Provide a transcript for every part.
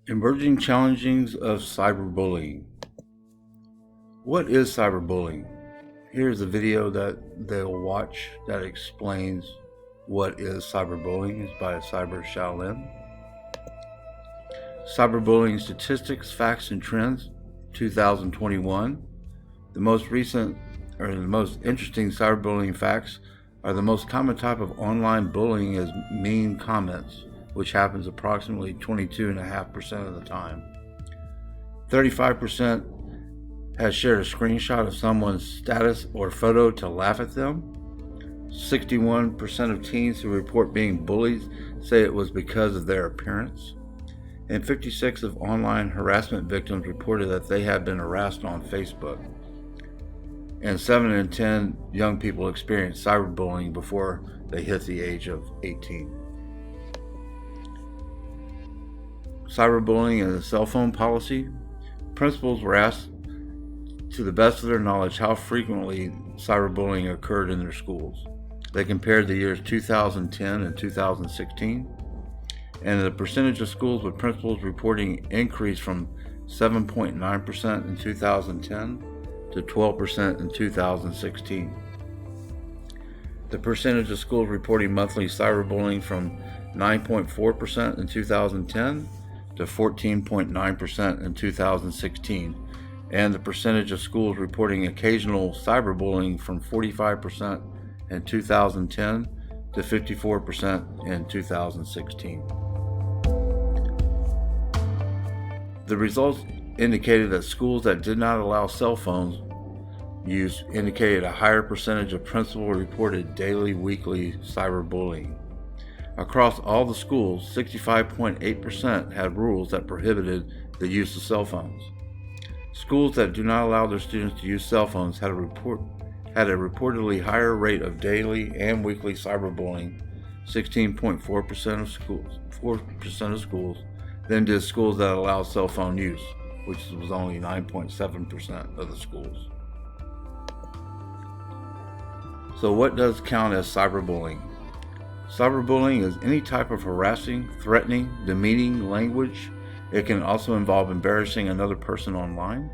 Emerging challenges of cyberbullying. What is cyberbullying? Here's a video that they'll watch that explains what is cyberbullying. It's by Cyber Shaolin. Cyberbullying statistics, facts, and trends, 2021. The most interesting cyberbullying facts are the most common type of online bullying is mean comments, which happens approximately 22.5% of the time. 35% has shared a screenshot of someone's status or photo to laugh at them. 61% of teens who report being bullied say it was because of their appearance. And 56% of online harassment victims reported that they had been harassed on Facebook. And 7 in 10 young people experience cyberbullying before they hit the age of 18. Cyberbullying and the cell phone policy. Principals were asked to the best of their knowledge how frequently cyberbullying occurred in their schools. They compared the years 2010 and 2016, and the percentage of schools with principals reporting increased from 7.9% in 2010 to 12% in 2016. The percentage of schools reporting monthly cyberbullying from 9.4% in 2010 to 14.9% in 2016, and the percentage of schools reporting occasional cyberbullying from 45% in 2010 to 54% in 2016. The results indicated that schools that did not allow cell phones use indicated a higher percentage of principal reported daily, weekly cyberbullying. Across all the schools, 65.8% had rules that prohibited the use of cell phones. Schools that do not allow their students to use cell phones had a reportedly higher rate of daily and weekly cyberbullying, 16.4% of schools, 4% of schools, than did schools that allow cell phone use, which was only 9.7% of the schools. So what does count as cyberbullying? Cyberbullying is any type of harassing, threatening, demeaning language. It can also involve embarrassing another person online.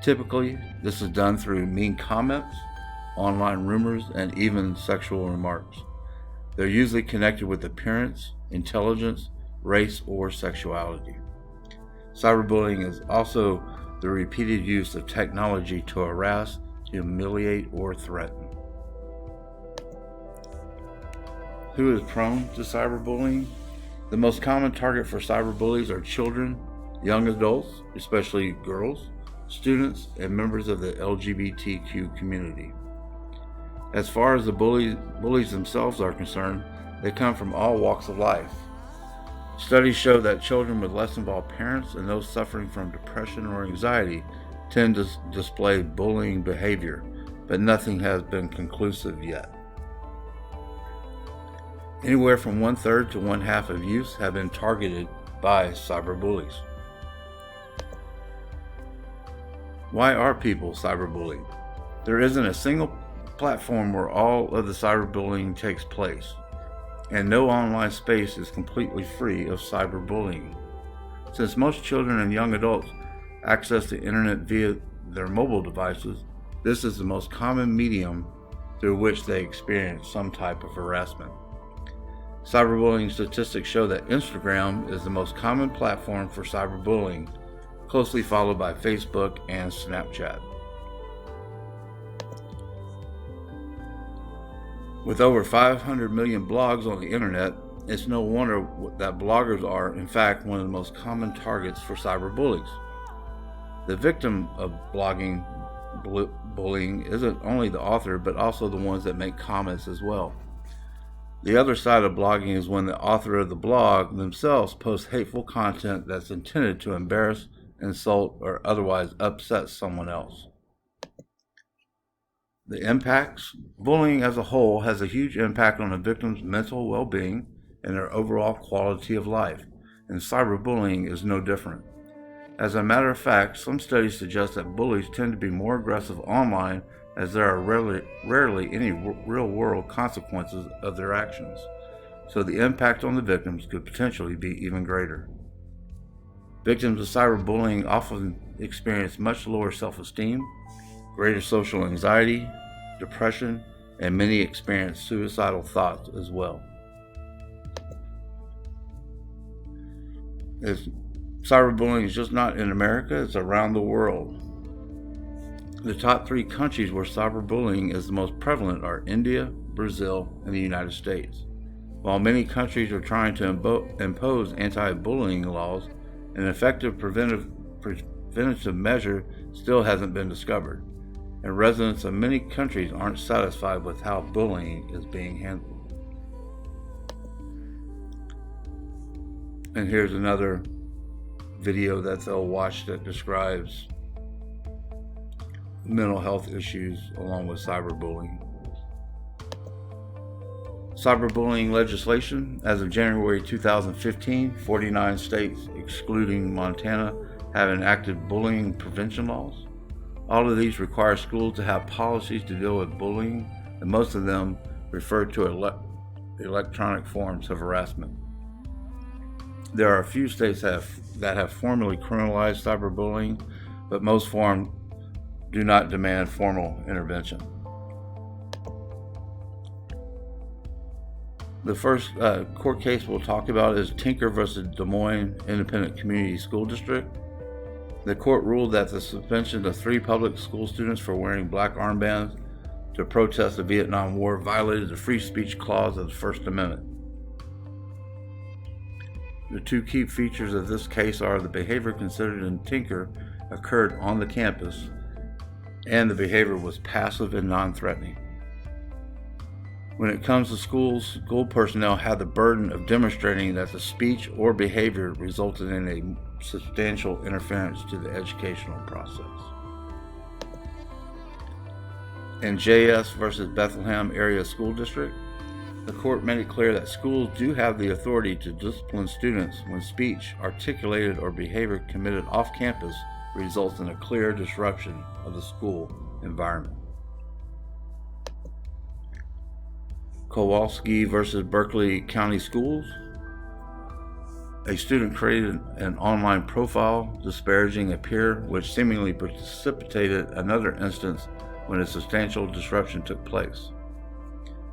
Typically, this is done through mean comments, online rumors, and even sexual remarks. They're usually connected with appearance, intelligence, race, or sexuality. Cyberbullying is also the repeated use of technology to harass, humiliate, or threaten. Who is prone to cyberbullying? The most common target for cyberbullies are children, young adults, especially girls, students, and members of the LGBTQ community. As far as the bullies themselves are concerned, they come from all walks of life. Studies show that children with less involved parents and those suffering from depression or anxiety tend to display bullying behavior, but nothing has been conclusive yet. Anywhere from 1/3 to 1/2 of youths have been targeted by cyberbullies. Why are people cyberbullied? There isn't a single platform where all of the cyberbullying takes place, and no online space is completely free of cyberbullying. Since most children and young adults access the internet via their mobile devices, this is the most common medium through which they experience some type of harassment. Cyberbullying statistics show that Instagram is the most common platform for cyberbullying, closely followed by Facebook and Snapchat. With over 500 million blogs on the internet, it's no wonder that bloggers are, in fact, one of the most common targets for cyberbullies. The victim of blogging bullying isn't only the author, but also the ones that make comments as well. The other side of blogging is when the author of the blog themselves posts hateful content that's intended to embarrass, insult, or otherwise upset someone else. The impacts. Bullying as a whole has a huge impact on a victim's mental well-being and their overall quality of life, and cyberbullying is no different. As a matter of fact, some studies suggest that bullies tend to be more aggressive online as there are rarely any real-world consequences of their actions, so the impact on the victims could potentially be even greater. Victims of cyberbullying often experience much lower self-esteem, greater social anxiety, depression, and many experience suicidal thoughts as well. Cyberbullying is just not in America, it's around the world. The top 3 countries where cyberbullying is the most prevalent are India, Brazil, and the United States. While many countries are trying to impose anti-bullying laws, an effective preventative measure still hasn't been discovered, and residents of many countries aren't satisfied with how bullying is being handled. And here's another video that they'll watch that describes mental health issues along with cyberbullying. Cyberbullying legislation. As of January 2015, 49 states, excluding Montana, have enacted bullying prevention laws. All of these require schools to have policies to deal with bullying, and most of them refer to electronic forms of harassment. There are a few states that have formally criminalized cyberbullying, but most forms do not demand formal intervention. The first court case we'll talk about is Tinker versus Des Moines Independent Community School District. The court ruled that the suspension of 3 public school students for wearing black armbands to protest the Vietnam War violated the free speech clause of the First Amendment. The 2 key features of this case are the behavior considered in Tinker occurred on the campus, and the behavior was passive and non-threatening. When it comes to schools, school personnel had the burden of demonstrating that the speech or behavior resulted in a substantial interference to the educational process. In JS versus Bethlehem Area School District, the court made it clear that schools do have the authority to discipline students when speech, articulated, or behavior committed off campus results in a clear disruption of the school environment. Kowalski versus Berkeley County Schools. A student created an online profile disparaging a peer, which seemingly precipitated another instance when a substantial disruption took place.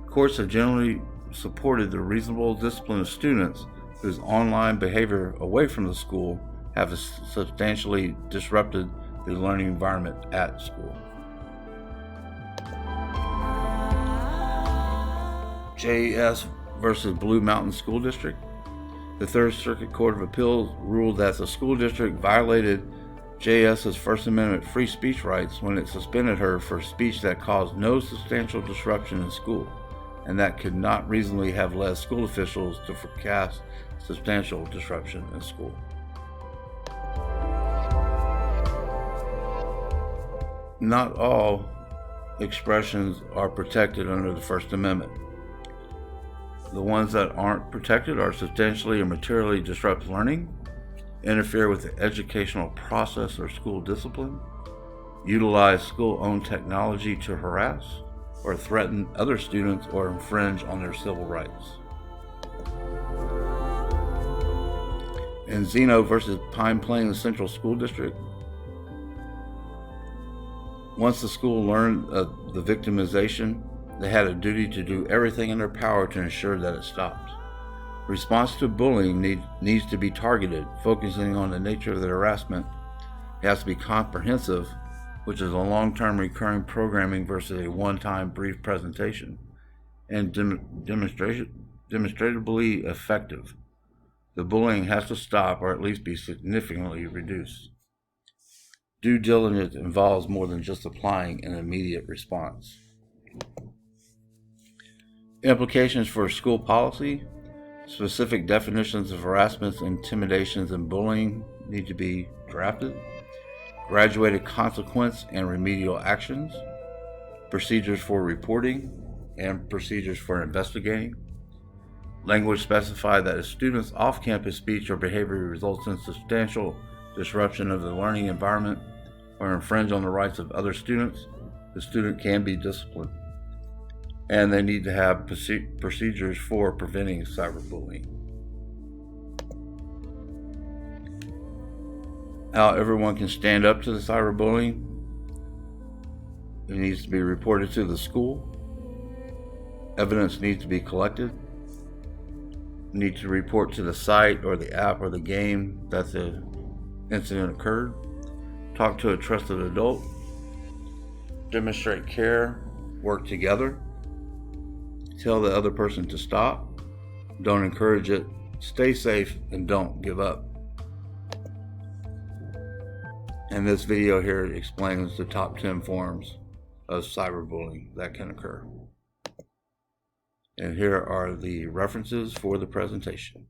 Courts have generally supported the reasonable discipline of students whose online behavior away from the school have substantially disrupted the learning environment at school. JS versus Blue Mountain School District. The Third Circuit Court of Appeals ruled that the school district violated JS's First Amendment free speech rights when it suspended her for speech that caused no substantial disruption in school, and that could not reasonably have led school officials to forecast substantial disruption in school. Not all expressions are protected under the First Amendment. The ones that aren't protected are substantially or materially disrupt learning, interfere with the educational process or school discipline, utilize school-owned technology to harass or threaten other students or infringe on their civil rights. In Zeno versus Pine Plains Central School District, once the school learned of the victimization, they had a duty to do everything in their power to ensure that it stopped. Response to bullying needs to be targeted, focusing on the nature of the harassment. It has to be comprehensive, which is a long-term recurring programming versus a one-time brief presentation, and demonstrably effective. The bullying has to stop or at least be significantly reduced. Due diligence involves more than just applying an immediate response. Implications for school policy. Specific definitions of harassments, intimidations, and bullying need to be drafted. Graduated consequence and remedial actions. Procedures for reporting and procedures for investigating. Language specify that if students' off-campus speech or behavior results in substantial disruption of the learning environment or infringe on the rights of other students, the student can be disciplined. And they need to have procedures for preventing cyberbullying. how everyone can stand up to the cyberbullying. It needs to be reported to the school. Evidence needs to be collected. You need to report to the site or the app or the game that the incident occurred. Talk to a trusted adult. Demonstrate care. Work together. Tell the other person to stop. Don't encourage it. Stay safe and don't give up. And this video here explains the top 10 forms of cyberbullying that can occur. And here are the references for the presentation.